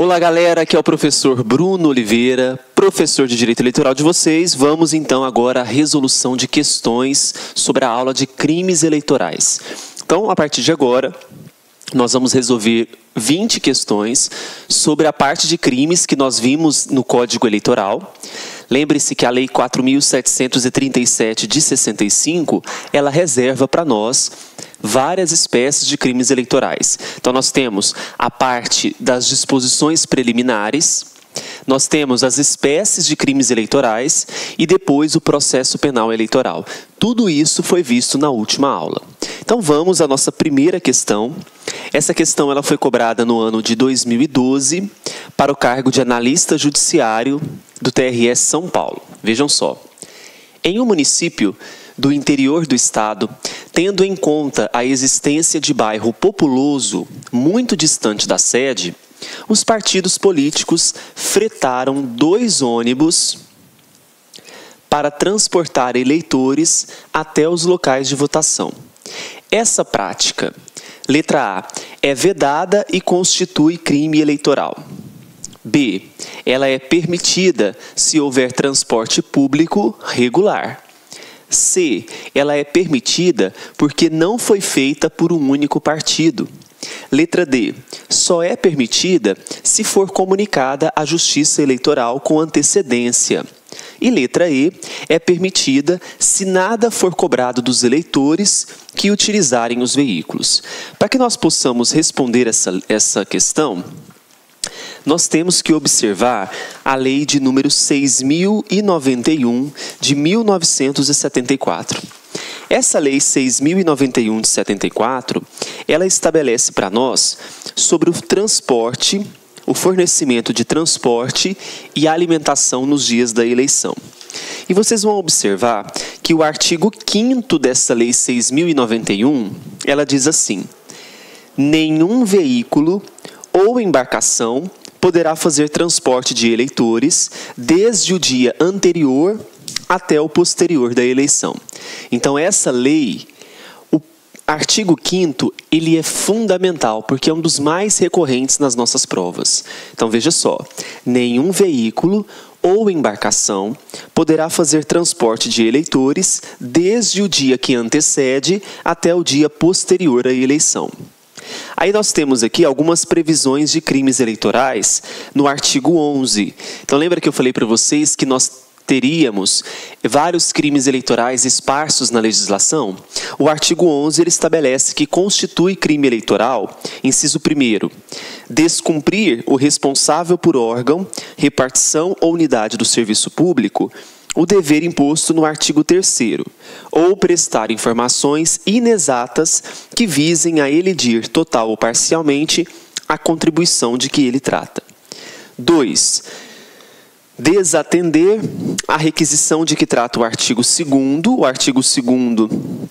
Olá galera, aqui é o professor Bruno Oliveira, professor de Direito Eleitoral de vocês. Vamos então agora à resolução de questões sobre a aula de crimes eleitorais. Então, a partir de agora, nós vamos resolver 20 questões sobre a parte de crimes que nós vimos no Código Eleitoral. Lembre-se que a Lei 4.737 de 65, ela reserva para nós várias espécies de crimes eleitorais. Então, nós temos a parte das disposições preliminares, nós temos as espécies de crimes eleitorais e depois o processo penal eleitoral. Tudo isso foi visto na última aula. Então, vamos à nossa primeira questão. Essa questão ela foi cobrada no ano de 2012 para o cargo de analista judiciário do TRS São Paulo. Vejam só. Em um município do interior do estado, tendo em conta a existência de bairro populoso muito distante da sede, os partidos políticos fretaram 2 ônibus para transportar eleitores até os locais de votação. Essa prática, letra A, é vedada e constitui crime eleitoral. B, ela é permitida se houver transporte público regular. C, ela é permitida porque não foi feita por um único partido. Letra D, só é permitida se for comunicada à Justiça Eleitoral com antecedência. E letra E, é permitida se nada for cobrado dos eleitores que utilizarem os veículos. Para que nós possamos responder essa questão, nós temos que observar a lei de número 6.091 de 1974. Essa lei 6.091 de 74, ela estabelece para nós sobre o transporte, o fornecimento de transporte e alimentação nos dias da eleição. E vocês vão observar que o artigo 5º dessa lei 6.091, ela diz assim: nenhum veículo ou embarcação poderá fazer transporte de eleitores desde o dia anterior até o posterior da eleição. Então, essa lei, o artigo 5º, ele é fundamental, porque é um dos mais recorrentes nas nossas provas. Então, veja só, nenhum veículo ou embarcação poderá fazer transporte de eleitores desde o dia que antecede até o dia posterior à eleição. Aí nós temos aqui algumas previsões de crimes eleitorais no artigo 11. Então, lembra que eu falei para vocês que nós teríamos vários crimes eleitorais esparsos na legislação? O artigo 11 ele estabelece que constitui crime eleitoral, inciso 1º, descumprir o responsável por órgão, repartição ou unidade do serviço público o dever imposto no artigo 3º, ou prestar informações inexatas que visem a elidir total ou parcialmente a contribuição de que ele trata. 2. Desatender a requisição de que trata o artigo 2º. O artigo 2º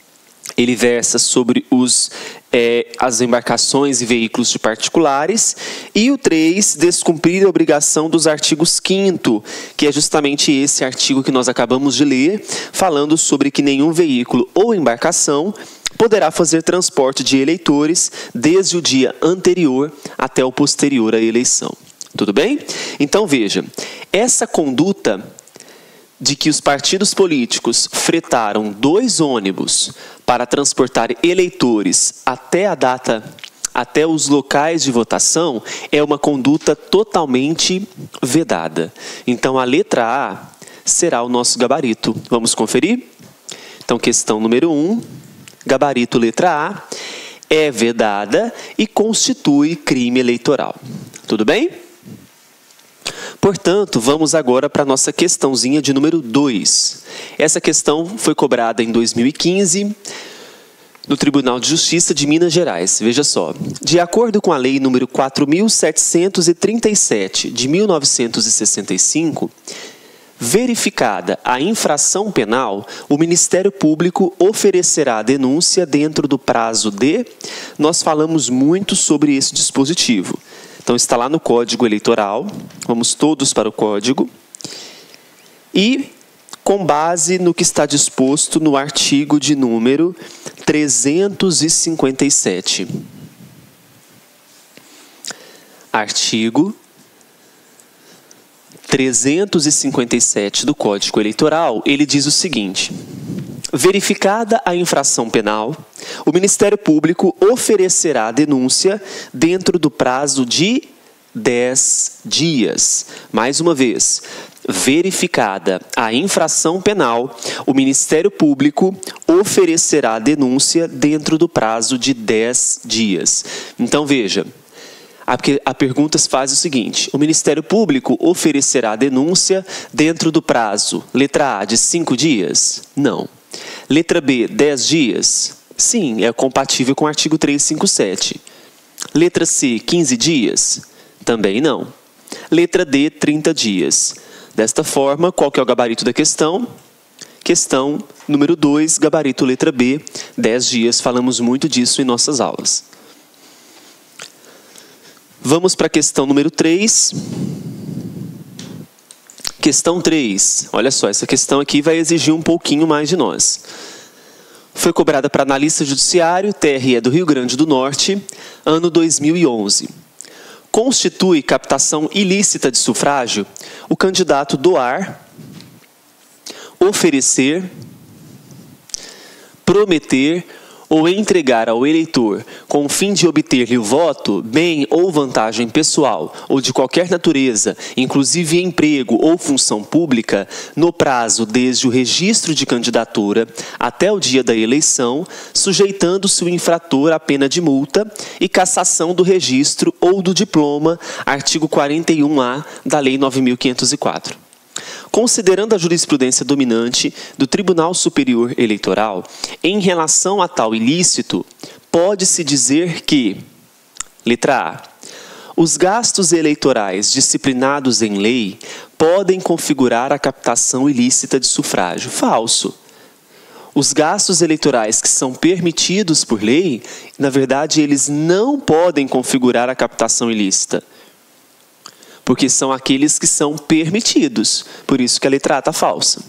ele versa sobre as embarcações e veículos de particulares. E o 3, descumprir a obrigação dos artigos 5º, que é justamente esse artigo que nós acabamos de ler, falando sobre que nenhum veículo ou embarcação poderá fazer transporte de eleitores desde o dia anterior até o posterior à eleição. Tudo bem? Então, veja, essa conduta de que os partidos políticos fretaram 2 ônibus para transportar eleitores até os locais de votação é uma conduta totalmente vedada. Então, a letra A será o nosso gabarito. Vamos conferir? Então, questão número 1, gabarito letra A, é vedada e constitui crime eleitoral. Tudo bem? Portanto, vamos agora para a nossa questãozinha de número 2. Essa questão foi cobrada em 2015 no Tribunal de Justiça de Minas Gerais. Veja só, de acordo com a Lei número 4.737 de 1965, verificada a infração penal, o Ministério Público oferecerá a denúncia dentro do prazo de... Nós falamos muito sobre esse dispositivo. Então, está lá no Código Eleitoral. Vamos todos para o Código. E, com base no que está disposto no artigo de número 357. Artigo 357 do Código Eleitoral, ele diz o seguinte: verificada a infração penal, o Ministério Público oferecerá a denúncia dentro do prazo de 10 dias. Mais uma vez, verificada a infração penal, o Ministério Público oferecerá a denúncia dentro do prazo de 10 dias. Então, veja, a pergunta faz o seguinte: o Ministério Público oferecerá a denúncia dentro do prazo, letra A, de 5 dias? Não. Letra B, 10 dias? Sim, é compatível com o artigo 357. Letra C, 15 dias? Também não. Letra D, 30 dias. Desta forma, qual que é o gabarito da questão? Questão número 2, gabarito letra B, 10 dias. Falamos muito disso em nossas aulas. Vamos para a questão número 3. Questão 3. Olha só, essa questão aqui vai exigir um pouquinho mais de nós. Foi cobrada para analista judiciário, TRE do Rio Grande do Norte, ano 2011. Constitui captação ilícita de sufrágio o candidato doar, oferecer, prometer ou entregar ao eleitor, com o fim de obter-lhe o voto, bem ou vantagem pessoal ou de qualquer natureza, inclusive emprego ou função pública, no prazo desde o registro de candidatura até o dia da eleição, sujeitando-se o infrator à pena de multa e cassação do registro ou do diploma, artigo 41A da Lei 9.504. Considerando a jurisprudência dominante do Tribunal Superior Eleitoral, em relação a tal ilícito, pode-se dizer que, letra A, os gastos eleitorais disciplinados em lei podem configurar a captação ilícita de sufrágio. Falso. Os gastos eleitorais que são permitidos por lei, na verdade, eles não podem configurar a captação ilícita, porque são aqueles que são permitidos. Por isso que a letra A está falsa.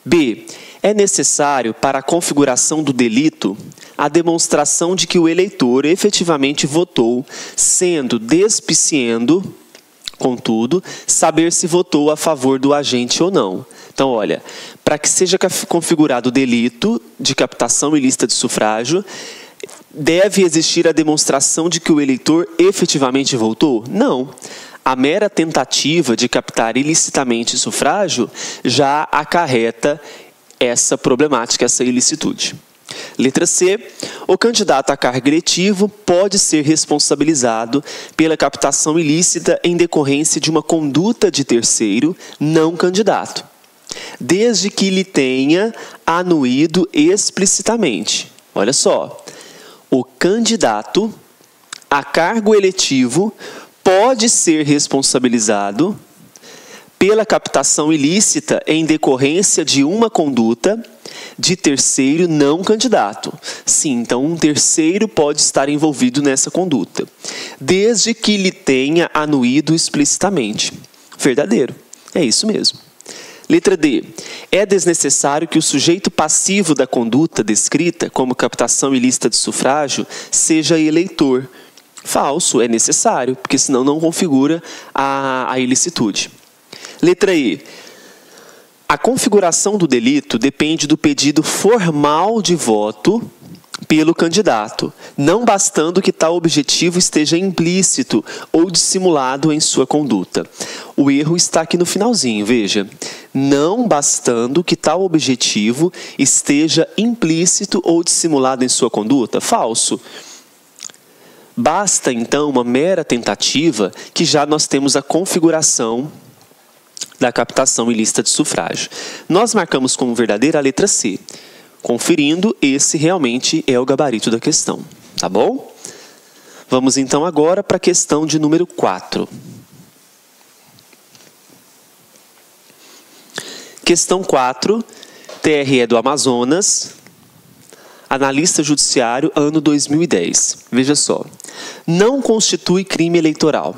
B. É necessário, para a configuração do delito, a demonstração de que o eleitor efetivamente votou, sendo despiciendo, contudo, saber se votou a favor do agente ou não. Então, olha, para que seja configurado o delito de captação ilícita de sufrágio, deve existir a demonstração de que o eleitor efetivamente votou? Não. A mera tentativa de captar ilicitamente sufrágio já acarreta essa problemática, essa ilicitude. Letra C. O candidato a cargo eletivo pode ser responsabilizado pela captação ilícita em decorrência de uma conduta de terceiro não candidato, desde que lhe tenha anuído explicitamente. Olha só, o candidato a cargo eletivo pode ser responsabilizado pela captação ilícita em decorrência de uma conduta de terceiro não candidato. Sim, então um terceiro pode estar envolvido nessa conduta, desde que lhe tenha anuído explicitamente. Verdadeiro, é isso mesmo. Letra D. É desnecessário que o sujeito passivo da conduta descrita como captação ilícita de sufrágio seja eleitor. Falso, é necessário, porque senão não configura a ilicitude. Letra E. A configuração do delito depende do pedido formal de voto pelo candidato, não bastando que tal objetivo esteja implícito ou dissimulado em sua conduta. O erro está aqui no finalzinho, veja. Não bastando que tal objetivo esteja implícito ou dissimulado em sua conduta. Falso. Basta, então, uma mera tentativa que já nós temos a configuração da captação ilícita de sufrágio. Nós marcamos como verdadeira a letra C. Conferindo, esse realmente é o gabarito da questão. Tá bom? Vamos, então, agora para a questão de número 4. Questão 4, TRE do Amazonas, analista judiciário, ano 2010. Veja só. Não constitui crime eleitoral.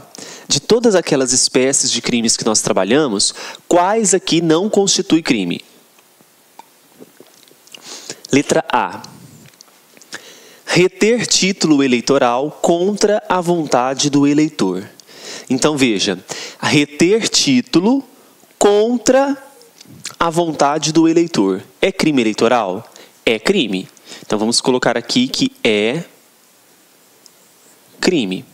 De todas aquelas espécies de crimes que nós trabalhamos, quais aqui não constitui crime? Letra A. Reter título eleitoral contra a vontade do eleitor. Então, veja, reter título contra a vontade do eleitor. É crime eleitoral? É crime. Então, vamos colocar aqui que é crime.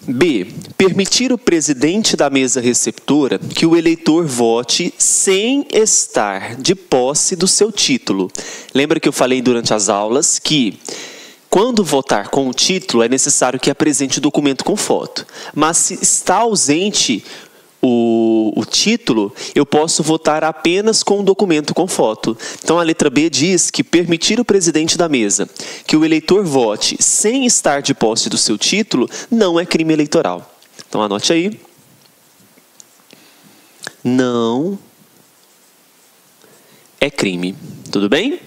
B. Permitir o presidente da mesa receptora que o eleitor vote sem estar de posse do seu título. Lembra que eu falei durante as aulas que, quando votar com o título, é necessário que apresente o documento com foto. Mas se está ausente o título, eu posso votar apenas com o documento com foto. Então, a letra B diz que permitir o presidente da mesa que o eleitor vote sem estar de posse do seu título não é crime eleitoral. Então, anote aí. Não é crime. Tudo bem?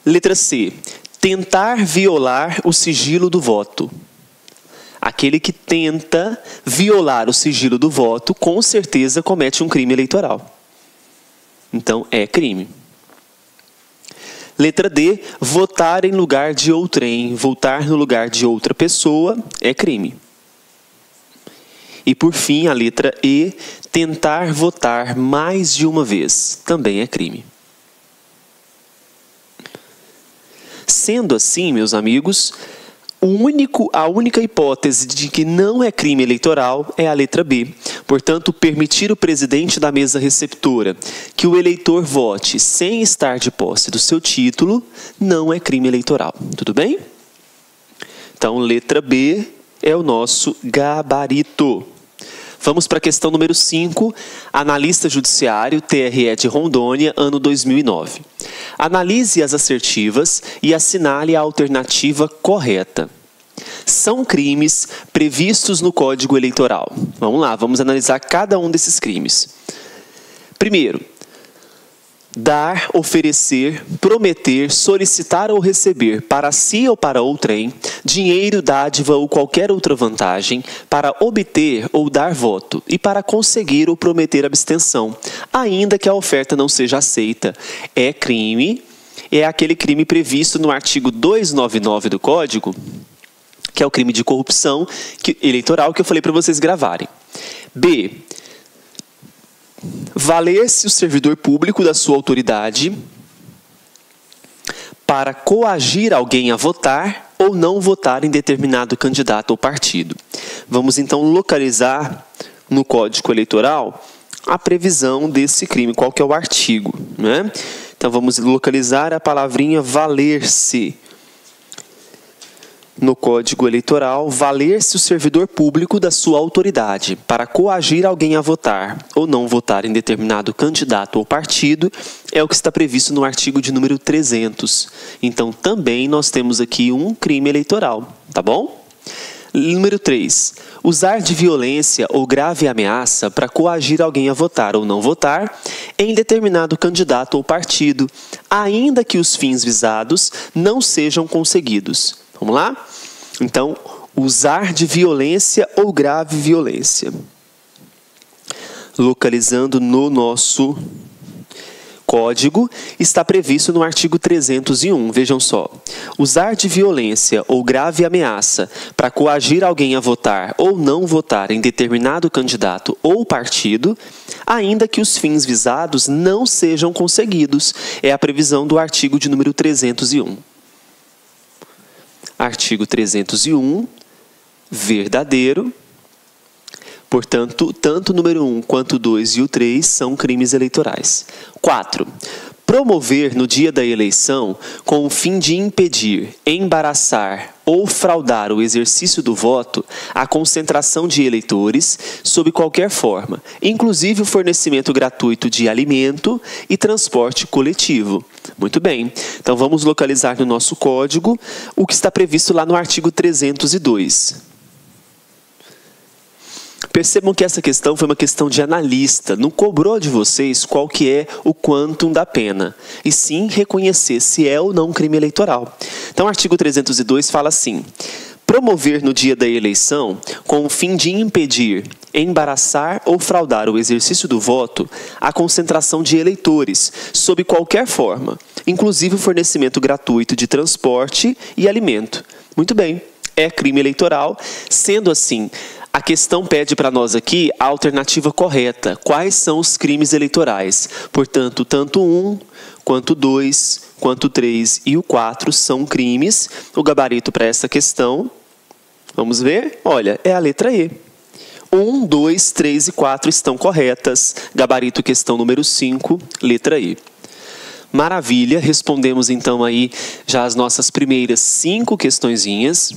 Letra C. Tentar violar o sigilo do voto. Aquele que tenta violar o sigilo do voto, com certeza comete um crime eleitoral. Então, é crime. Letra D. Votar em lugar de outrem. Votar no lugar de outra pessoa é crime. E, por fim, a letra E. Tentar votar mais de uma vez. Também é crime. Sendo assim, meus amigos, a única hipótese de que não é crime eleitoral é a letra B. Portanto, permitir o presidente da mesa receptora que o eleitor vote sem estar de posse do seu título não é crime eleitoral. Tudo bem? Então, letra B é o nosso gabarito. Vamos para a questão número 5, analista judiciário, TRE de Rondônia, ano 2009. Analise as assertivas e assinale a alternativa correta. São crimes previstos no Código Eleitoral. Vamos lá, vamos analisar cada um desses crimes. Primeiro, dar, oferecer, prometer, solicitar ou receber para si ou para outrem dinheiro, dádiva ou qualquer outra vantagem para obter ou dar voto e para conseguir ou prometer abstenção, ainda que a oferta não seja aceita. É crime, é aquele crime previsto no artigo 299 do Código, que é o crime de corrupção eleitoral que eu falei para vocês gravarem. B. Valer-se o servidor público da sua autoridade para coagir alguém a votar ou não votar em determinado candidato ou partido. Vamos então localizar no Código Eleitoral a previsão desse crime, qual que é o artigo, né? Então vamos localizar a palavrinha valer-se. No Código Eleitoral, valer-se o servidor público da sua autoridade para coagir alguém a votar ou não votar em determinado candidato ou partido é o que está previsto no artigo de número 300. Então, também nós temos aqui um crime eleitoral, tá bom? Número 3. Usar de violência ou grave ameaça para coagir alguém a votar ou não votar em determinado candidato ou partido, ainda que os fins visados não sejam conseguidos. Vamos lá? Então, usar de violência ou grave violência. Localizando no nosso código, está previsto no artigo 301. Vejam só. Usar de violência ou grave ameaça para coagir alguém a votar ou não votar em determinado candidato ou partido, ainda que os fins visados não sejam conseguidos. É a previsão do artigo de número 301. Artigo 301, verdadeiro. Portanto, tanto o número 1 quanto o 2 e o 3 são crimes eleitorais. 4. Promover no dia da eleição com o fim de impedir, embaraçar ou fraudar o exercício do voto a concentração de eleitores sob qualquer forma, inclusive o fornecimento gratuito de alimento e transporte coletivo. Muito bem, então vamos localizar no nosso código o que está previsto lá no artigo 302. Percebam que essa questão foi uma questão de analista, não cobrou de vocês qual que é o quantum da pena, e sim reconhecer se é ou não crime eleitoral. Então, o artigo 302 fala assim: promover no dia da eleição, com o fim de impedir, embaraçar ou fraudar o exercício do voto, a concentração de eleitores, sob qualquer forma, inclusive o fornecimento gratuito de transporte e alimento. Muito bem, é crime eleitoral. Sendo assim, a questão pede para nós aqui a alternativa correta. Quais são os crimes eleitorais? Portanto, tanto 1, quanto 2, quanto 3 e o 4 são crimes. O gabarito para essa questão, vamos ver? Olha, é a letra E. 1, 2, 3 e 4 estão corretas. Gabarito questão número 5, letra E. Maravilha, respondemos então aí já as nossas primeiras 5 questõezinhas.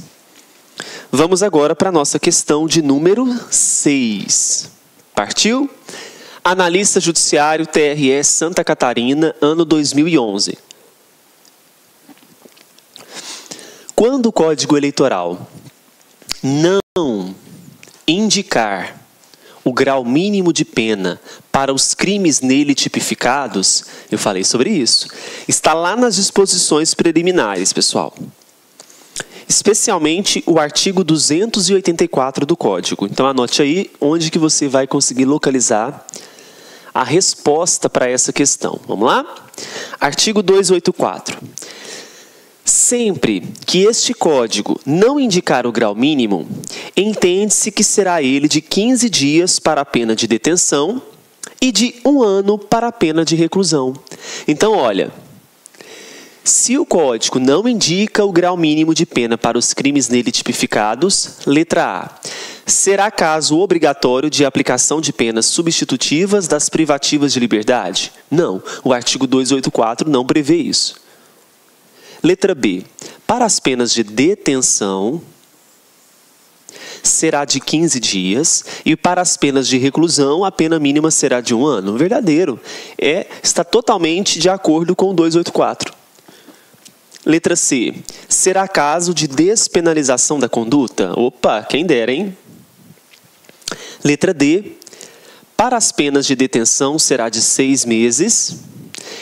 Vamos agora para a nossa questão de número 6. Partiu? Analista Judiciário TRE Santa Catarina, ano 2011. Quando o Código Eleitoral não indicar o grau mínimo de pena para os crimes nele tipificados, eu falei sobre isso, está lá nas disposições preliminares, pessoal. Especialmente o artigo 284 do Código. Então anote aí onde que você vai conseguir localizar a resposta para essa questão. Vamos lá? Artigo 284. Sempre que este código não indicar o grau mínimo, entende-se que será ele de 15 dias para a pena de detenção e de 1 ano para a pena de reclusão. Então, olha, se o código não indica o grau mínimo de pena para os crimes nele tipificados, letra A, será caso obrigatório de aplicação de penas substitutivas das privativas de liberdade? Não, o artigo 284 não prevê isso. Letra B, para as penas de detenção, será de 15 dias, e para as penas de reclusão, a pena mínima será de 1 ano. Verdadeiro, está totalmente de acordo com o 284. Letra C, será caso de despenalização da conduta? Opa, quem dera, hein? Letra D, para as penas de detenção será de 6 meses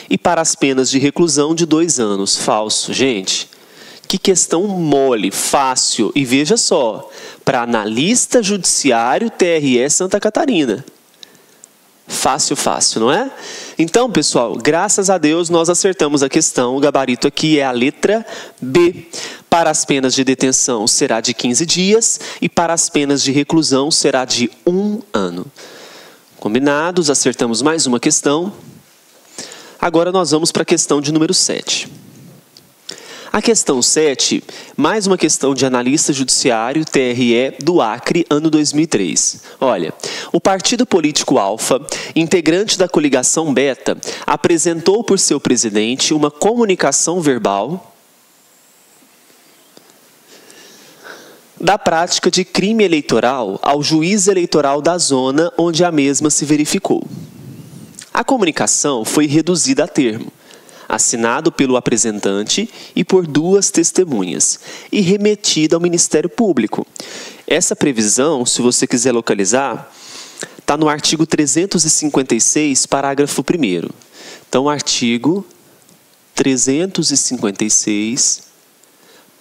e para as penas de reclusão de 2 anos. Falso, gente. Que questão mole, fácil. E veja só, para analista judiciário TRE Santa Catarina. Fácil, fácil, não é? Então, pessoal, graças a Deus nós acertamos a questão. O gabarito aqui é a letra B. Para as penas de detenção será de 15 dias e para as penas de reclusão será de 1 ano. Combinados, acertamos mais uma questão. Agora nós vamos para a questão de número 7. A questão 7, mais uma questão de analista judiciário TRE do Acre, ano 2003. Olha, o partido político Alfa, integrante da coligação Beta, apresentou por seu presidente uma comunicação verbal da prática de crime eleitoral ao juiz eleitoral da zona onde a mesma se verificou. A comunicação foi reduzida a termo, assinado pelo apresentante e por 2 testemunhas, e remetida ao Ministério Público. Essa previsão, se você quiser localizar, está no artigo 356, parágrafo 1º. Então, artigo 356,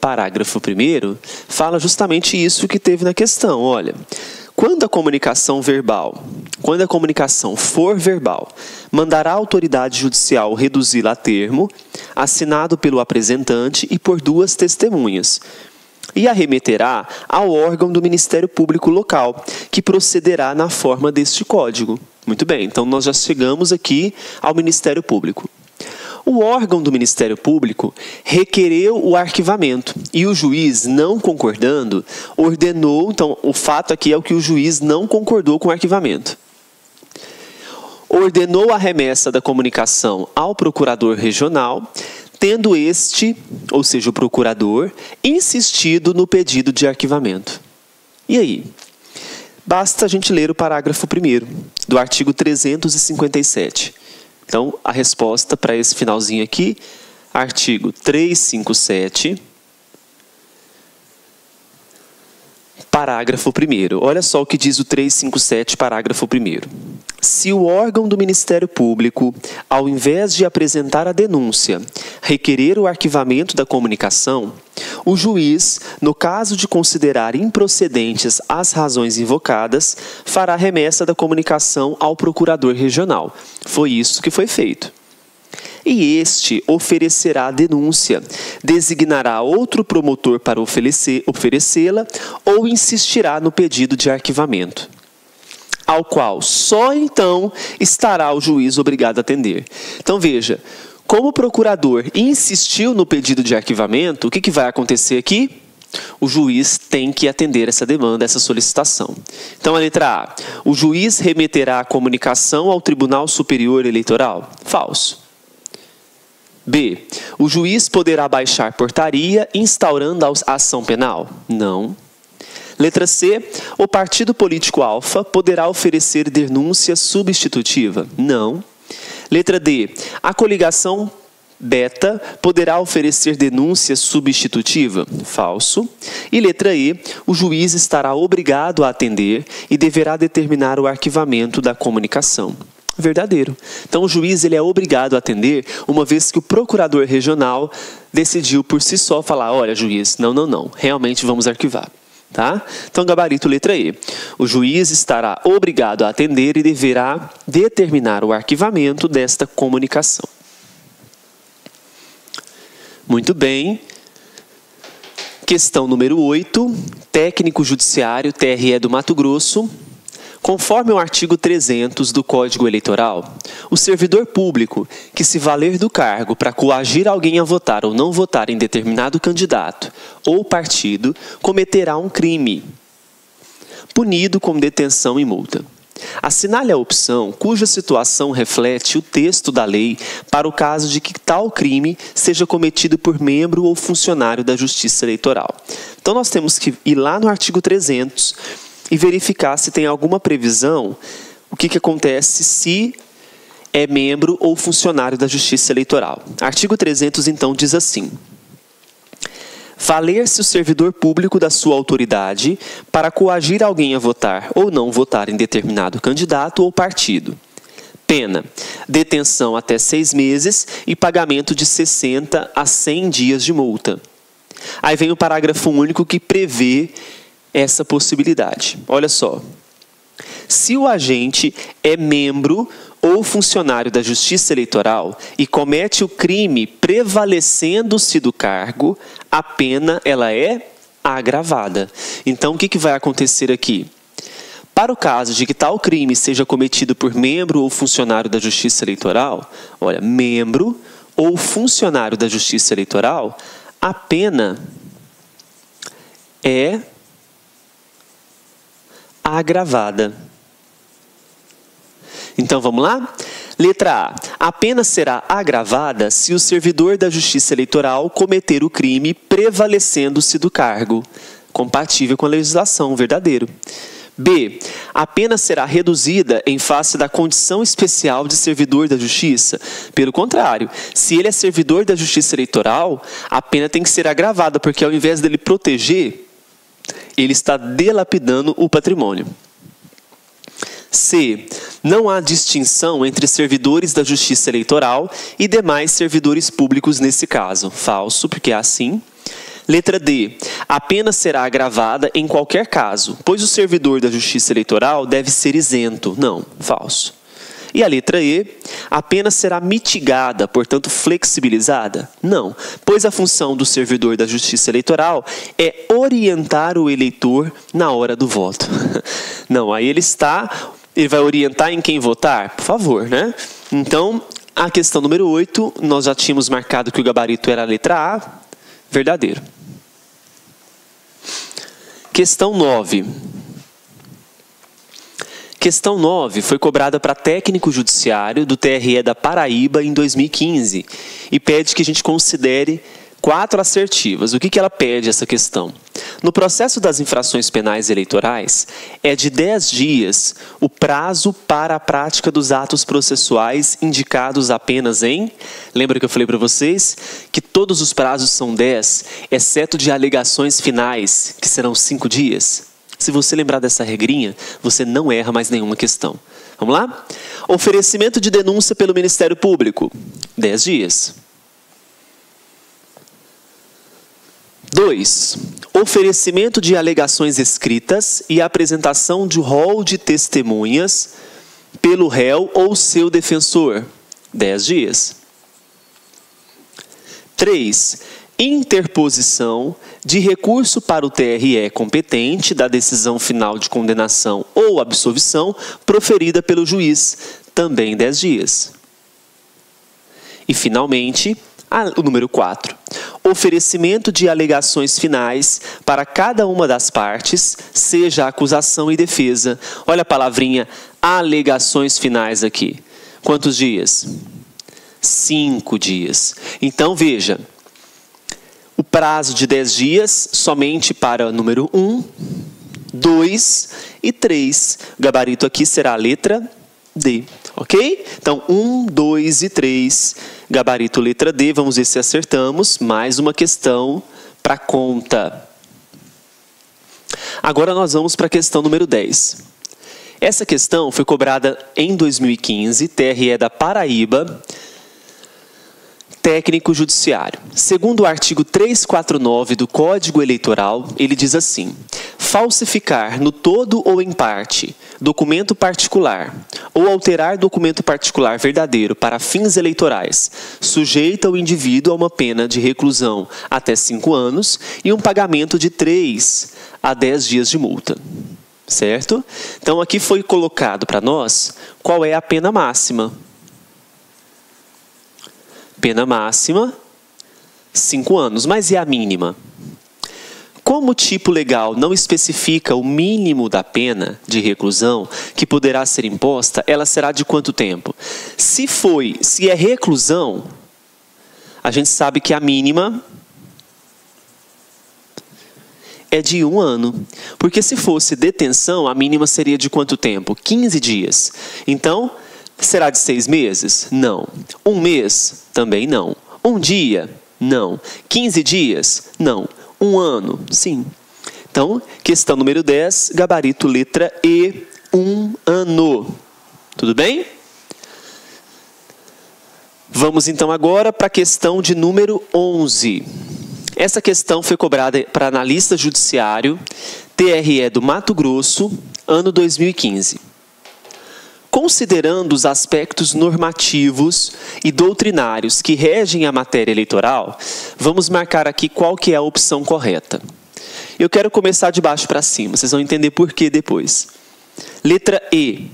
parágrafo 1º, fala justamente isso que teve na questão. Olha, quando a comunicação for verbal, mandará a autoridade judicial reduzi-la a termo, assinado pelo apresentante e por 2 testemunhas, e a remeterá ao órgão do Ministério Público local, que procederá na forma deste código. Muito bem, então nós já chegamos aqui ao Ministério Público. O órgão do Ministério Público requereu o arquivamento e o juiz, não concordando, ordenou. Então, o fato aqui é o que o juiz não concordou com o arquivamento. Ordenou a remessa da comunicação ao procurador regional, tendo este, ou seja, o procurador, insistido no pedido de arquivamento. E aí? Basta a gente ler o parágrafo 1º do artigo 357. Então, a resposta para esse finalzinho aqui, artigo 357, parágrafo 1º. Olha só o que diz o 357, parágrafo 1º. Se o órgão do Ministério Público, ao invés de apresentar a denúncia, requerer o arquivamento da comunicação, o juiz, no caso de considerar improcedentes as razões invocadas, fará remessa da comunicação ao procurador regional. Foi isso que foi feito. e este oferecerá a denúncia, designará outro promotor para oferecê-la ou insistirá no pedido de arquivamento, ao qual só então estará o juiz obrigado a atender. Então veja, como o procurador insistiu no pedido de arquivamento, o que vai acontecer aqui? O juiz tem que atender essa demanda, essa solicitação. Então a letra A, o juiz remeterá a comunicação ao Tribunal Superior Eleitoral? Falso. B, o juiz poderá baixar portaria instaurando a ação penal? Não. Letra C, o partido político alfa poderá oferecer denúncia substitutiva? Não. Letra D, a coligação beta poderá oferecer denúncia substitutiva? Falso. E letra E, o juiz estará obrigado a atender e deverá determinar o arquivamento da comunicação? Verdadeiro. Então o juiz ele é obrigado a atender, uma vez que o procurador regional decidiu por si só falar, olha juiz, não, realmente vamos arquivar. Tá? Então, gabarito letra E. O juiz estará obrigado a atender e deverá determinar o arquivamento desta comunicação. Muito bem. Questão número 8. Técnico judiciário, TRE do Mato Grosso. Conforme o artigo 300 do Código Eleitoral, o servidor público que se valer do cargo para coagir alguém a votar ou não votar em determinado candidato ou partido cometerá um crime, punido com detenção e multa. Assinale a opção cuja situação reflete o texto da lei para o caso de que tal crime seja cometido por membro ou funcionário da Justiça Eleitoral. Então nós temos que ir lá no artigo 300 e verificar se tem alguma previsão, o que acontece se é membro ou funcionário da Justiça Eleitoral. Artigo 300, então, diz assim: valer-se o servidor público da sua autoridade para coagir alguém a votar ou não votar em determinado candidato ou partido. Pena: detenção até 6 meses e pagamento de 60 a 100 dias de multa. Aí vem o parágrafo único que prevê essa possibilidade. Olha só. Se o agente é membro ou funcionário da Justiça Eleitoral e comete o crime prevalecendo-se do cargo, a pena ela é agravada. Então, o que vai acontecer aqui? Para o caso de que tal crime seja cometido por membro ou funcionário da Justiça Eleitoral, olha, membro ou funcionário da Justiça Eleitoral, a pena é agravada. Então vamos lá? Letra A. A pena será agravada se o servidor da Justiça Eleitoral cometer o crime prevalecendo-se do cargo, compatível com a legislação, verdadeiro. B. A pena será reduzida em face da condição especial de servidor da Justiça. Pelo contrário, se ele é servidor da Justiça Eleitoral, a pena tem que ser agravada, porque ao invés dele proteger, ele está dilapidando o patrimônio. C. Não há distinção entre servidores da Justiça Eleitoral e demais servidores públicos nesse caso. Falso, porque é assim. Letra D. A pena será agravada em qualquer caso, pois o servidor da Justiça Eleitoral deve ser isento. Não, falso. E a letra E. A pena será mitigada, portanto flexibilizada? Não, pois a função do servidor da Justiça Eleitoral é orientar o eleitor na hora do voto. Não, aí ele vai orientar em quem votar? Por favor, né? Então, a questão número 8, nós já tínhamos marcado que o gabarito era a letra A, verdadeiro. Questão 9. Questão 9 foi cobrada para técnico judiciário do TRE da Paraíba em 2015 e pede que a gente considere 4 assertivas. O que ela pede, essa questão? No processo das infrações penais eleitorais, é de 10 dias o prazo para a prática dos atos processuais indicados apenas em... Lembra que eu falei para vocês que todos os prazos são 10, exceto de alegações finais, que serão 5 dias? Se você lembrar dessa regrinha, você não erra mais nenhuma questão. Vamos lá? Oferecimento de denúncia pelo Ministério Público, 10 dias. 2. Oferecimento de alegações escritas e apresentação de rol de testemunhas pelo réu ou seu defensor, 10 dias. 3. Interposição de recurso para o TRE competente da decisão final de condenação ou absolvição proferida pelo juiz, também 10 dias. E, finalmente, o número 4. Oferecimento de alegações finais para cada uma das partes, seja acusação e defesa. Olha a palavrinha alegações finais aqui. Quantos dias? 5 dias. Então, veja. O prazo de 10 dias somente para o número 1, 2 e 3. O gabarito aqui será a letra D, ok? Então, 1, 2 e 3, gabarito letra D. Vamos ver se acertamos. Mais uma questão para conta. Agora nós vamos para a questão número 10. Essa questão foi cobrada em 2015, TRE da Paraíba, técnico judiciário. Segundo o artigo 349 do Código Eleitoral, ele diz assim: falsificar no todo ou em parte documento particular ou alterar documento particular verdadeiro para fins eleitorais sujeita o indivíduo a uma pena de reclusão até 5 anos e um pagamento de 3 a 10 dias de multa. Certo? Então, aqui foi colocado para nós qual é a pena máxima. Pena máxima, 5 anos. Mas e a mínima? Como o tipo legal não especifica o mínimo da pena de reclusão que poderá ser imposta, ela será de quanto tempo? Se é reclusão, a gente sabe que a mínima é de 1 ano. Porque se fosse detenção, a mínima seria de quanto tempo? 15 dias. Então, será de 6 meses? Não. 1 mês? Também não. 1 dia? Não. 15 dias? Não. 1 ano? Sim. Então, questão número 10, gabarito letra E, 1 ano. Tudo bem? Vamos então agora para a questão de número 11. Essa questão foi cobrada para analista judiciário, TRE do Mato Grosso, ano 2015. Considerando os aspectos normativos e doutrinários que regem a matéria eleitoral, vamos marcar aqui qual que é a opção correta. Eu quero começar de baixo para cima, vocês vão entender por quê depois. Letra E.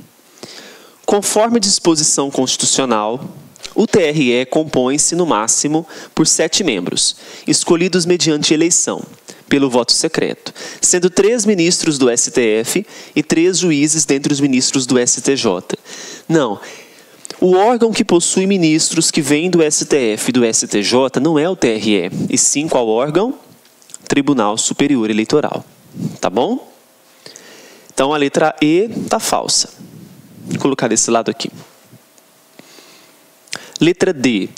Conforme disposição constitucional, o TRE compõe-se, no máximo, por 7 membros, escolhidos mediante eleição, pelo voto secreto, sendo 3 ministros do STF e 3 juízes dentre os ministros do STJ. Não, o órgão que possui ministros que vêm do STF e do STJ não é o TRE, e sim qual órgão? Tribunal Superior Eleitoral. Tá bom? Então a letra E está falsa. Vou colocar desse lado aqui. Letra D.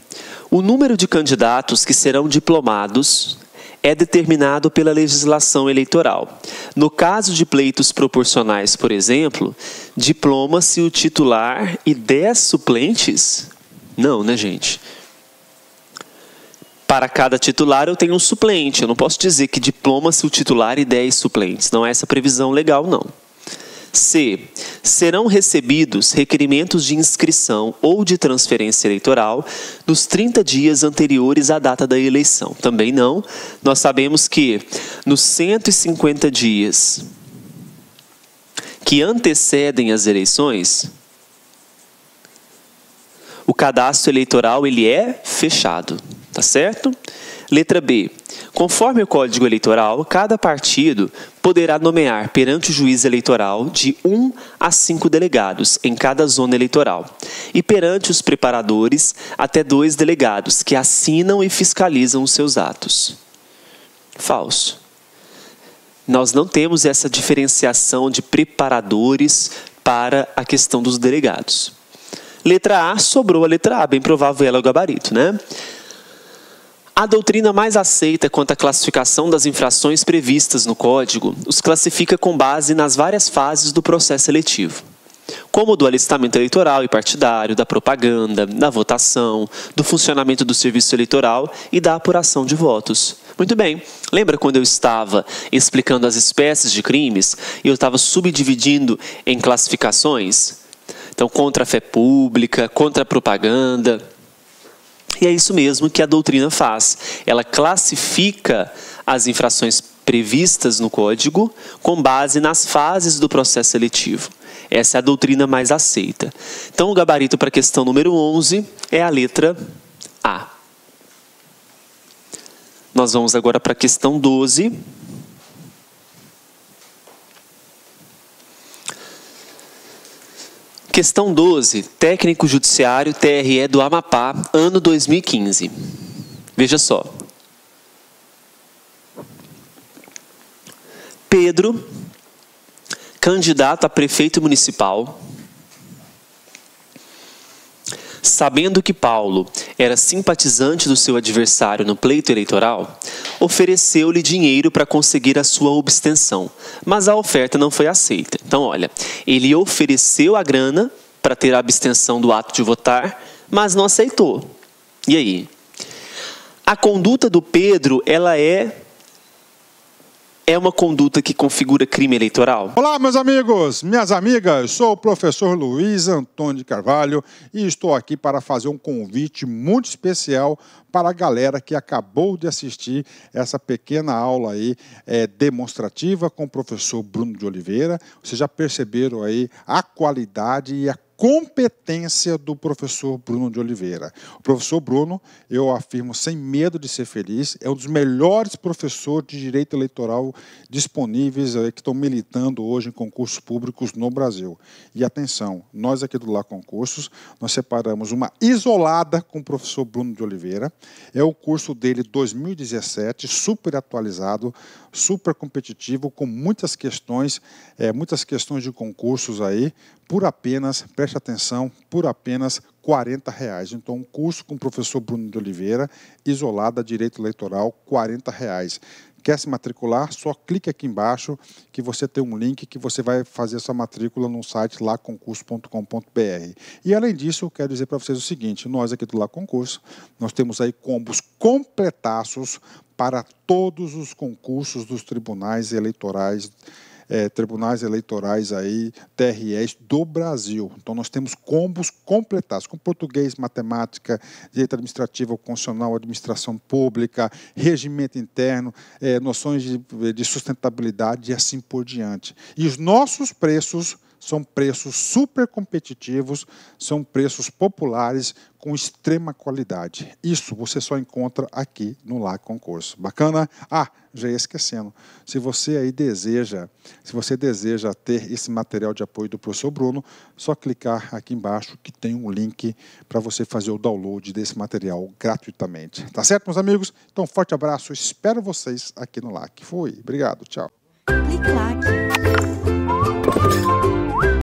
O número de candidatos que serão diplomados é determinado pela legislação eleitoral. No caso de pleitos proporcionais, por exemplo, diploma-se o titular e 10 suplentes? Não, né, gente? Para cada titular eu tenho um suplente. Eu não posso dizer que diploma-se o titular e 10 suplentes. Não é essa previsão legal, não. C. Serão recebidos requerimentos de inscrição ou de transferência eleitoral nos 30 dias anteriores à data da eleição. Também não. Nós sabemos que nos 150 dias que antecedem as eleições, o cadastro eleitoral ele é fechado. Tá certo? Letra B. Conforme o Código Eleitoral, cada partido poderá nomear perante o juiz eleitoral de 1 a 5 delegados em cada zona eleitoral e perante os preparadores até 2 delegados que assinam e fiscalizam os seus atos. Falso. Nós não temos essa diferenciação de preparadores para a questão dos delegados. Letra A, sobrou a letra A, bem provável ela é o gabarito, né? A doutrina mais aceita quanto à classificação das infrações previstas no Código os classifica com base nas várias fases do processo eletivo, como do alistamento eleitoral e partidário, da propaganda, da votação, do funcionamento do serviço eleitoral e da apuração de votos. Muito bem, lembra quando eu estava explicando as espécies de crimes e eu estava subdividindo em classificações? Então, contra a fé pública, contra a propaganda, E é isso mesmo que a doutrina faz. Ela classifica as infrações previstas no Código com base nas fases do processo seletivo. Essa é a doutrina mais aceita. Então, o gabarito para a questão número 11 é a letra A. Nós vamos agora para a questão 12. Questão 12, técnico judiciário TRE do Amapá, ano 2015. Veja só. Pedro, candidato a prefeito municipal, sabendo que Paulo era simpatizante do seu adversário no pleito eleitoral, ofereceu-lhe dinheiro para conseguir a sua abstenção, mas a oferta não foi aceita. Então, olha, ele ofereceu a grana para ter a abstenção do ato de votar, mas não aceitou. E aí? A conduta do Pedro, ela é uma conduta que configura crime eleitoral? Olá, meus amigos, minhas amigas, sou o professor Luiz Antônio de Carvalho e estou aqui para fazer um convite muito especial para a galera que acabou de assistir essa pequena aula aí demonstrativa com o professor Bruno de Oliveira. Vocês já perceberam aí a qualidade e a competência do professor Bruno de Oliveira. O professor Bruno, eu afirmo sem medo de ser feliz, é um dos melhores professores de direito eleitoral disponíveis que estão militando hoje em concursos públicos no Brasil. E atenção, nós aqui do Lá Concursos, nós separamos uma isolada com o professor Bruno de Oliveira. É o curso dele 2017, super atualizado, super competitivo, com muitas questões de concursos aí, por apenas, preste atenção, por apenas R$40. Então, um curso com o professor Bruno de Oliveira, isolada, direito eleitoral, R$40. Quer se matricular? Só clique aqui embaixo que você tem um link que você vai fazer sua matrícula no site laconcurso.com.br. E além disso, eu quero dizer para vocês o seguinte, nós aqui do Lá Concurso, nós temos aí combos completaços para todos os concursos dos tribunais eleitorais aí, TREs do Brasil. Então, nós temos combos completados, com português, matemática, direito administrativo, constitucional, administração pública, regimento interno, noções de sustentabilidade e assim por diante. E os nossos preços são preços super competitivos, são preços populares com extrema qualidade. Isso você só encontra aqui no Lá Concurso. Bacana? Ah, já ia esquecendo. Se você deseja ter esse material de apoio do professor Bruno, só clicar aqui embaixo que tem um link para você fazer o download desse material gratuitamente. Tá certo, meus amigos? Então, forte abraço. Espero vocês aqui no LAC. Fui. Obrigado. Tchau. Clique LAC.